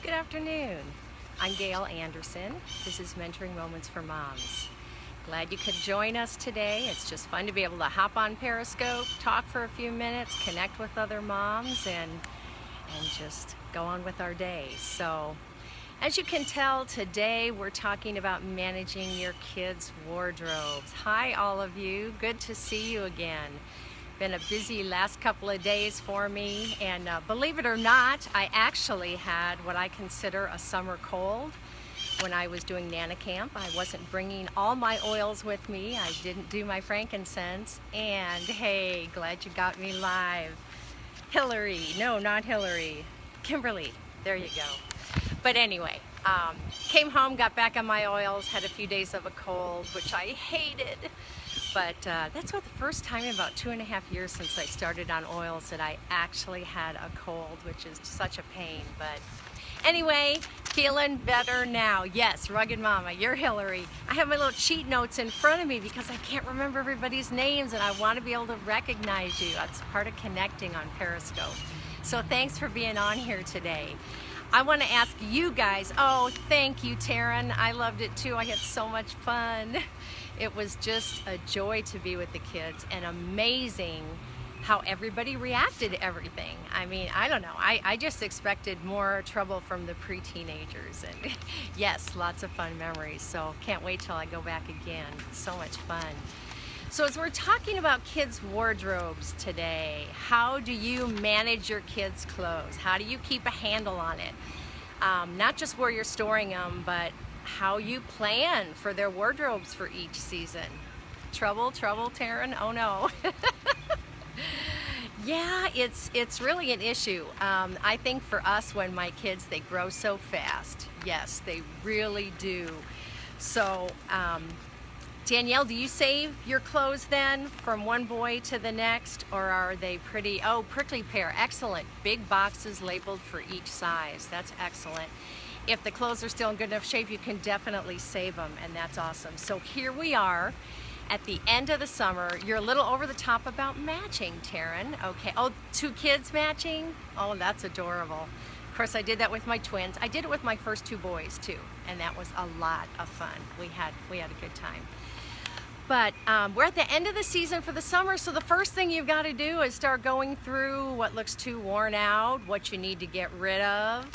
Good afternoon. I'm Gail Anderson. This is Mentoring Moments for Moms. Glad you could join us today. It's just fun to be able to hop on Periscope, talk for a few minutes, connect with other moms, and just go on with our day. So, as you can tell, today we're talking about managing your kids' wardrobes. Hi, all of you. Good to see you again. Been a busy last couple of days for me, and believe it or not, I actually had what I consider a summer cold when I was doing Nana Camp. I wasn't bringing all my oils with me. I didn't do my frankincense, and hey, glad you got me live. Hillary, no, not Hillary, Kimberly, there you go. But anyway, came home, got back on my oils, had a few days of a cold, which I hated. But that's the first time in about 2.5 years since I started on oils that I actually had a cold, which is such a pain. But anyway, feeling better now. Yes, Rugged Mama, you're Hillary. I have my little cheat notes in front of me because I can't remember everybody's names and I want to be able to recognize you. That's part of connecting on Periscope. So thanks for being on here today. I want to ask you guys, oh, thank you, Taryn. I loved it too. I had so much fun. It was just a joy to be with the kids, and amazing how everybody reacted to everything. I mean, I don't know. I just expected more trouble from the pre-teenagers, and yes, lots of fun memories. So can't wait till I go back again. So much fun. So as we're talking about kids' wardrobes today, how do you manage your kids' clothes? How do you keep a handle on it? Not just where you're storing them, but how you plan for their wardrobes for each season. Trouble, Taryn? Oh no. Yeah, it's really an issue. I think for us, when my kids, they grow so fast. Yes, they really do. So, Danielle, do you save your clothes then from one boy to the next, or are they pretty, oh, prickly pear, excellent. Big boxes labeled for each size, that's excellent. If the clothes are still in good enough shape, you can definitely save them, and that's awesome. So here we are at the end of the summer. You're a little over the top about matching, Taryn. Okay, oh, 2 kids matching? Oh, that's adorable. Of course, I did that with my twins. I did it with my first 2 boys too, and that was a lot of fun. We had a good time. But we're at the end of the season for the summer, so the first thing you've got to do is start going through what looks too worn out, what you need to get rid of,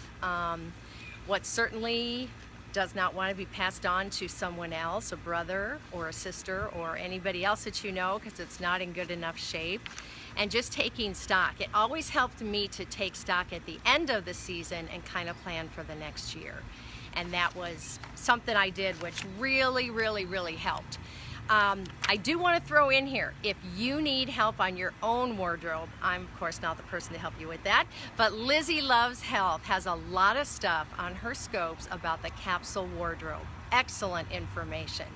what certainly does not want to be passed on to someone else, a brother or a sister or anybody else that you know, because it's not in good enough shape. And just taking stock. It always helped me to take stock at the end of the season and kind of plan for the next year. And that was something I did which really, really, really helped. I do want to throw in here, if you need help on your own wardrobe, I'm of course not the person to help you with that, but Lizzie Loves Health has a lot of stuff on her scopes about the Capsule Wardrobe. Excellent information.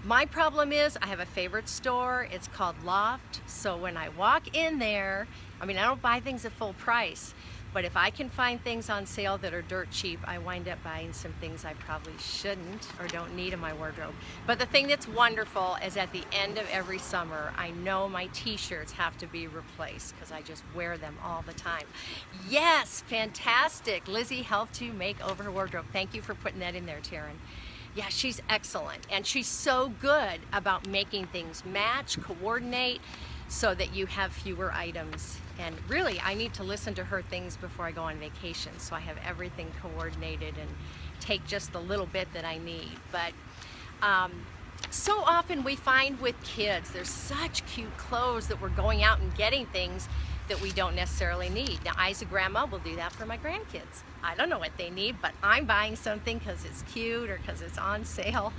My problem is I have a favorite store. It's called Loft. So when I walk in there, I mean, I don't buy things at full price, but if I can find things on sale that are dirt cheap, I wind up buying some things I probably shouldn't or don't need in my wardrobe. But the thing that's wonderful is at the end of every summer, I know my t-shirts have to be replaced because I just wear them all the time. Yes, fantastic. Lizzie helped to make over her wardrobe. Thank you for putting that in there, Taryn. Yeah, she's excellent, and she's so good about making things match, coordinate, so that you have fewer items. And really, I need to listen to her things before I go on vacation, so I have everything coordinated and take just the little bit that I need. But so often we find with kids, there's such cute clothes that we're going out and getting things that we don't necessarily need. Now, I as a grandma will do that for my grandkids. I don't know what they need, but I'm buying something because it's cute or because it's on sale.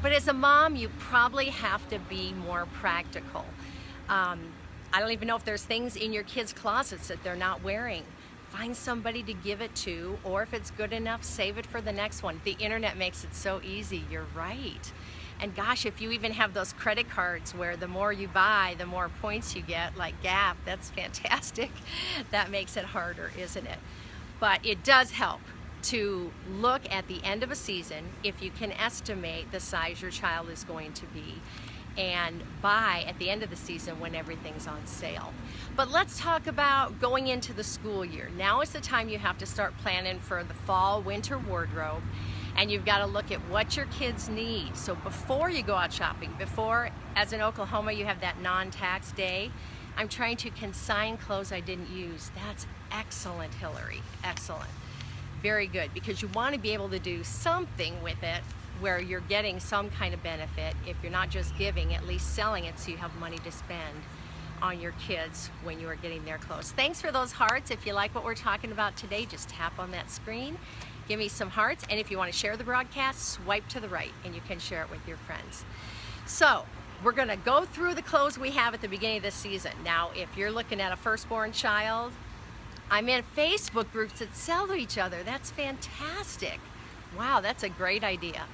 But as a mom, you probably have to be more practical. I don't even know if there's things in your kids' closets that they're not wearing. Find somebody to give it to, or if it's good enough, save it for the next one. The internet makes it so easy, you're right. And gosh, if you even have those credit cards where the more you buy, the more points you get, like Gap, that's fantastic. That makes it harder, isn't it? But it does help to look at the end of a season, if you can estimate the size your child is going to be, and buy at the end of the season when everything's on sale. But let's talk about going into the school year. Now is the time you have to start planning for the fall winter wardrobe, and you've got to look at what your kids need. So before you go out shopping, before, as in Oklahoma, you have that non-tax day, I'm trying to consign clothes I didn't use. That's excellent, Hillary, excellent. Very good, because you want to be able to do something with it where you're getting some kind of benefit. If you're not just giving, at least selling it so you have money to spend on your kids when you are getting their clothes. Thanks for those hearts. If you like what we're talking about today, just tap on that screen, give me some hearts, and if you want to share the broadcast, swipe to the right and you can share it with your friends. So we're going to go through the clothes we have at the beginning of the season. Now, if you're looking at a firstborn child, I'm in Facebook groups that sell to each other. That's fantastic. Wow, that's a great idea.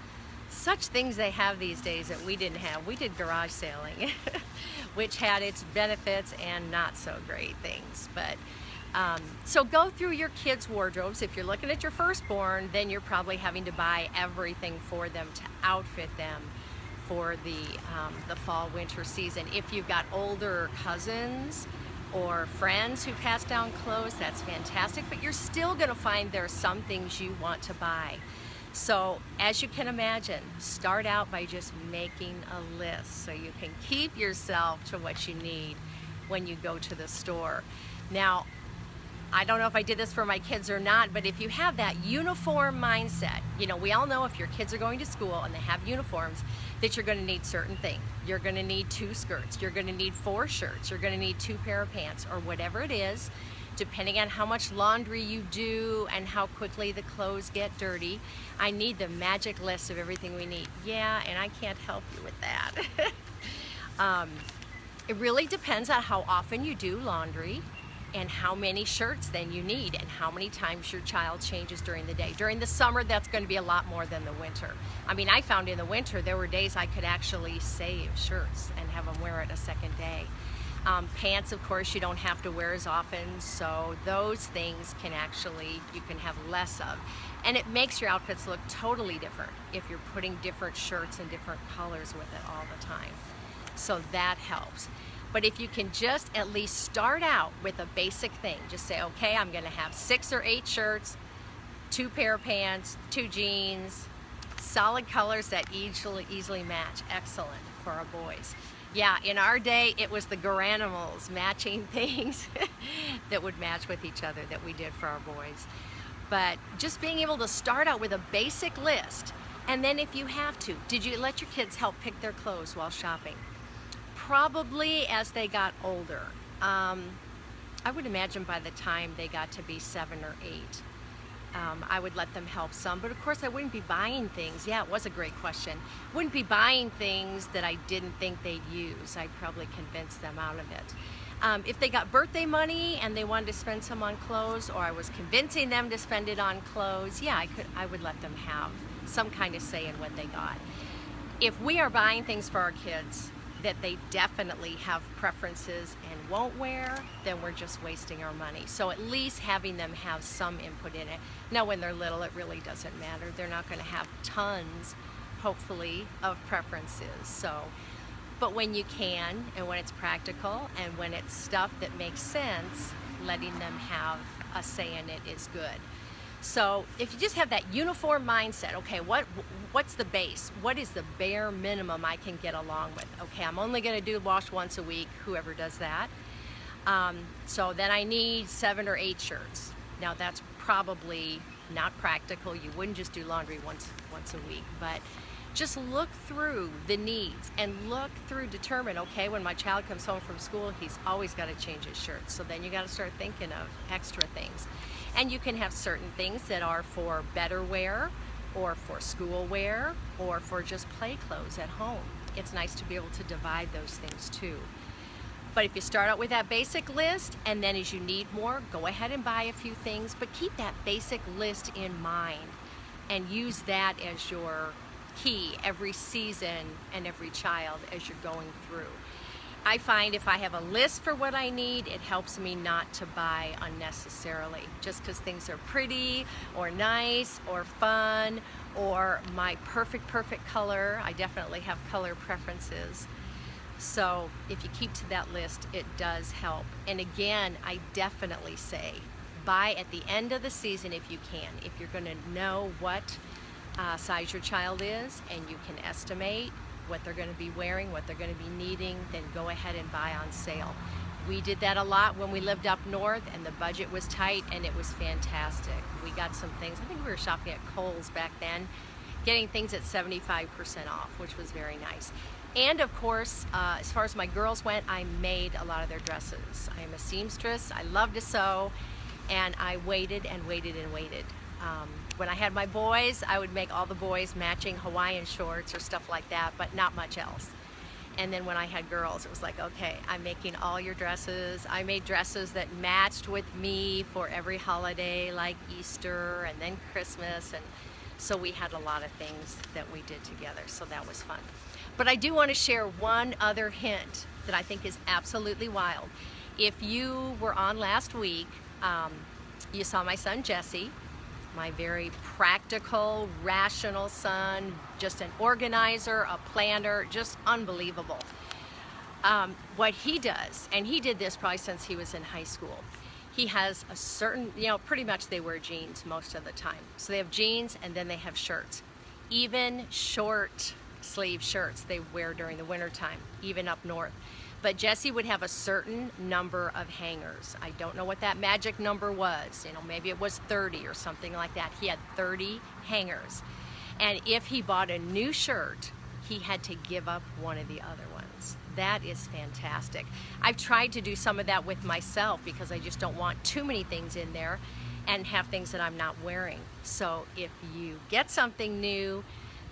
Such things they have these days that we didn't have. We did garage selling, which had its benefits and not so great things. But so go through your kids' wardrobes. If you're looking at your firstborn, then you're probably having to buy everything for them to outfit them for the fall winter season. If you've got older cousins or friends who pass down clothes, that's fantastic, but you're still going to find there are some things you want to buy. So as you can imagine, start out by just making a list so you can keep yourself to what you need when you go to the store. Now, I don't know if I did this for my kids or not, but if you have that uniform mindset, you know, we all know if your kids are going to school and they have uniforms, that you're going to need certain things. You're going to need 2 skirts, you're going to need 4 shirts, you're going to need 2 pair of pants, or whatever it is, depending on how much laundry you do and how quickly the clothes get dirty. I need the magic list of everything we need. Yeah, and I can't help you with that. It really depends on how often you do laundry and how many shirts then you need and how many times your child changes during the day. During the summer, that's going to be a lot more than the winter. I mean, I found in the winter there were days I could actually save shirts and have them wear it a second day. Pants, of course, you don't have to wear as often, so those things can actually, you can have less of. And it makes your outfits look totally different if you're putting different shirts and different colors with it all the time. So that helps. But if you can just at least start out with a basic thing, just say, okay, I'm gonna have 6 or 8 shirts, 2 pair of pants, 2 jeans, solid colors that easily match. Excellent for our boys. Yeah, in our day, it was the Garanimals matching things that would match with each other that we did for our boys. But just being able to start out with a basic list, and then if you have to, did you let your kids help pick their clothes while shopping? Probably as they got older. I would imagine by the time they got to be 7 or 8. I would let them help some, but of course I wouldn't be buying things. Yeah, it was a great question. Wouldn't be buying things that I didn't think they'd use. I'd probably convince them out of it. If they got birthday money and they wanted to spend some on clothes, or I was convincing them to spend it on clothes, yeah, I would let them have some kind of say in what they got. If we are buying things for our kids that they definitely have preferences and won't wear, then we're just wasting our money. So at least having them have some input in it. Now when they're little, it really doesn't matter. They're not going to have tons, hopefully, of preferences. So, but when you can, and when it's practical, and when it's stuff that makes sense, letting them have a say in it is good. So if you just have that uniform mindset, okay, what's the base? What is the bare minimum I can get along with? Okay, I'm only going to do wash once a week, whoever does that. So then I need 7 or 8 shirts. Now that's probably not practical. You wouldn't just do laundry once a week, but just look through the needs and determine, okay, when my child comes home from school, he's always got to change his shirts. So then you got to start thinking of extra things. And you can have certain things that are for better wear, or for school wear, or for just play clothes at home. It's nice to be able to divide those things too. But if you start out with that basic list, and then as you need more, go ahead and buy a few things, but keep that basic list in mind and use that as your key every season and every child as you're going through. I find if I have a list for what I need, it helps me not to buy unnecessarily, just because things are pretty or nice or fun or my perfect color. I definitely have color preferences. So if you keep to that list, it does help. And again, I definitely say buy at the end of the season if you can. If you're going to know what size your child is and you can estimate what they're going to be wearing, what they're going to be needing, then go ahead and buy on sale. We did that a lot when we lived up north and the budget was tight, and it was fantastic. We got some things, I think we were shopping at Kohl's back then, getting things at 75% off, which was very nice. And of course, as far as my girls went, I made a lot of their dresses. I am a seamstress, I love to sew, and I waited and waited and waited. When I had my boys, I would make all the boys matching Hawaiian shorts or stuff like that, but not much else. And then when I had girls, it was like, okay, I'm making all your dresses. I made dresses that matched with me for every holiday, like Easter and then Christmas. And so we had a lot of things that we did together, so that was fun. But I do want to share one other hint that I think is absolutely wild. If you were on last week, you saw my son Jesse, my very practical, rational son, just an organizer, a planner, just unbelievable. What he does, and he did this probably since he was in high school, he has a certain, pretty much they wear jeans most of the time. So they have jeans and then they have shirts. Even short sleeve shirts they wear during the winter time, even up north. But Jesse would have a certain number of hangers. I don't know what that magic number was. Maybe it was 30 or something like that. He had 30 hangers. And if he bought a new shirt, he had to give up one of the other ones. That is fantastic. I've tried to do some of that with myself because I just don't want too many things in there and have things that I'm not wearing. So if you get something new,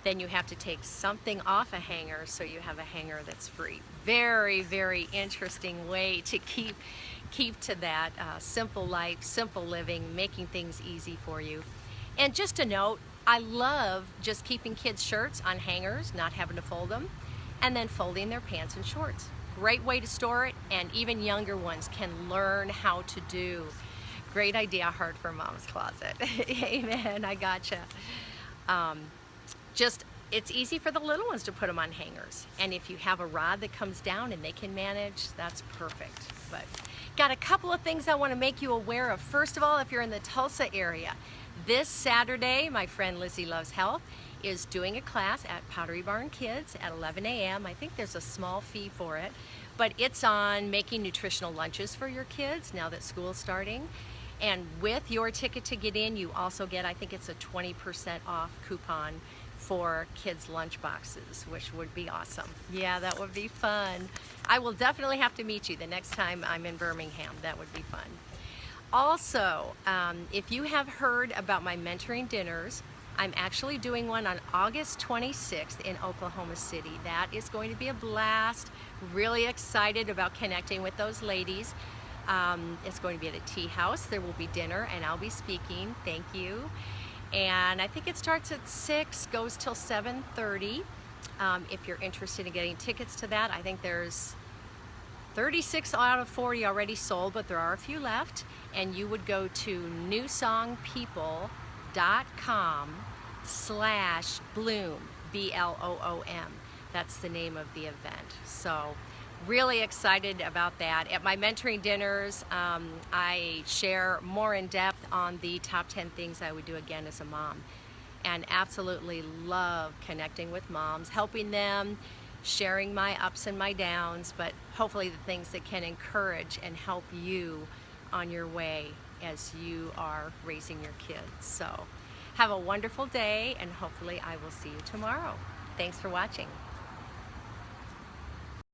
then you have to take something off a hanger so you have a hanger that's free. Very, very interesting way to keep to that simple life, simple living, making things easy for you. And just a note, I love just keeping kids' shirts on hangers, not having to fold them, and then folding their pants and shorts. Great way to store it, and even younger ones can learn how to do. Great idea, Heart for Mom's Closet. Amen, I gotcha. It's easy for the little ones to put them on hangers. And if you have a rod that comes down and they can manage, that's perfect. But got a couple of things I want to make you aware of. First of all, if you're in the Tulsa area, this Saturday, my friend Lizzie Loves Health is doing a class at Pottery Barn Kids at 11 a.m. I think there's a small fee for it, but it's on making nutritional lunches for your kids now that school's starting. And with your ticket to get in, you also get, I think it's a 20% off coupon for kids' lunch boxes, which would be awesome. Yeah, that would be fun. I will definitely have to meet you the next time I'm in Birmingham. That would be fun. Also, if you have heard about my mentoring dinners, I'm actually doing one on August 26th in Oklahoma City. That is going to be a blast. Really excited about connecting with those ladies. It's going to be at a tea house. There will be dinner and I'll be speaking. Thank you. And I think it starts at 6, goes till 7:30. If you're interested in getting tickets to that, I think there's 36 out of 40 already sold, but there are a few left. And you would go to newsongpeople.com/bloom, B-L-O-O-M. That's the name of the event. So really excited about that. At my mentoring dinners, I share more in depth on the top 10 things I would do again as a mom. And absolutely love connecting with moms, helping them, sharing my ups and my downs, but hopefully the things that can encourage and help you on your way as you are raising your kids. So have a wonderful day, and hopefully I will see you tomorrow. Thanks for watching.